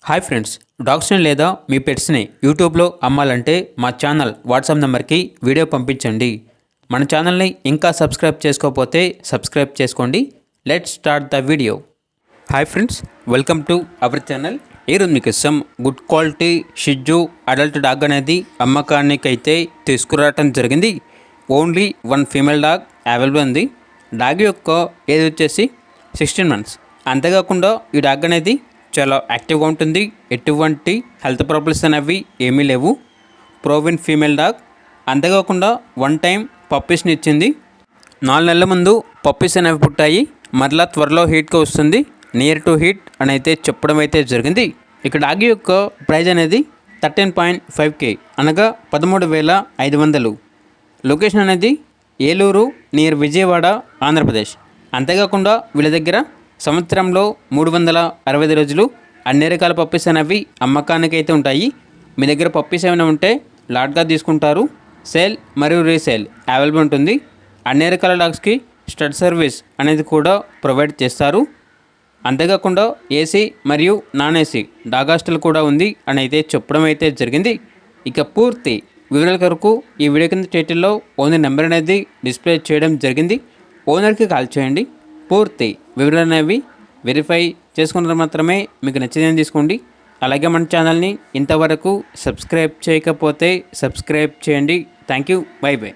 Hi friends, డాగ్స్ని లేదా మీ పెట్స్ని యూట్యూబ్లో అమ్మాలంటే మా ఛానల్ వాట్సాప్ నెంబర్కి వీడియో పంపించండి. మన ఛానల్ని ఇంకా సబ్స్క్రైబ్ చేసుకోకపోతే సబ్స్క్రైబ్ చేసుకోండి. Let's start the video. Hi friends, welcome to our channel. ఈరోజు మీకు ఇష్టం గుడ్ క్వాలిటీ షిజ్జు అడల్ట్ డాగ్ అనేది అమ్మకానికైతే తీసుకురావటం జరిగింది. Only one female dog available ఉంది. డాగ్ యొక్క ఏజ్ వచ్చేసి 16 months. అంతేకాకుండా ఈ డాగ్ అనేది చాలా యాక్టివ్గా ఉంటుంది. ఎటువంటి హెల్త్ ప్రాబ్లమ్స్ అనేవి ఏమీ లేవు. ప్రోవిన్ ఫీమేల్ డాగ్. అంతేకాకుండా వన్ టైం పప్పీస్ని ఇచ్చింది. 4 నెలల ముందు పప్పీస్ అనేవి పుట్టాయి. మరలా త్వరలో హీట్గా వస్తుంది. నియర్ టు హీట్ అని అయితే చెప్పడం అయితే జరిగింది. ఇక డాగ్ యొక్క ప్రైజ్ అనేది 13.5K అనగా 13,500. లొకేషన్ అనేది ఏలూరు నియర్ విజయవాడ, ఆంధ్రప్రదేశ్. అంతేకాకుండా వీళ్ళ దగ్గర సంవత్సరంలో 365 రోజులు అన్ని రకాల పప్పీస్ అనేవి అమ్మకానికి అయితే ఉంటాయి. మీ దగ్గర పప్పీస్ ఏమైనా ఉంటే లాట్గా తీసుకుంటారు. సేల్ మరియు రీసేల్ అవైలబుల్ ఉంటుంది. అన్ని రకాల డాగ్స్కి స్టడ్ సర్వీస్ అనేది కూడా ప్రొవైడ్ చేస్తారు. అంతేకాకుండా ఏసీ మరియు నాన్ ఏసీ డాగ్ హాస్టల్ కూడా ఉంది అని అయితే చెప్పడం అయితే జరిగింది. ఇక పూర్తి వివరాల కొరకు ఈ వీడియో కింద టైటిల్లో ఓనర్ నెంబర్ అనేది డిస్ప్లే చేయడం జరిగింది. ఓనర్కి కాల్ చేయండి. పూర్తి వివరాలు అనేవి వెరిఫై చేసుకున్న మాత్రమే మీకు నచ్చిందని తీసుకోండి. అలాగే మన ఛానల్ని ఇంతవరకు సబ్స్క్రైబ్ చేయకపోతే సబ్స్క్రైబ్ చేయండి. Thank you. By by.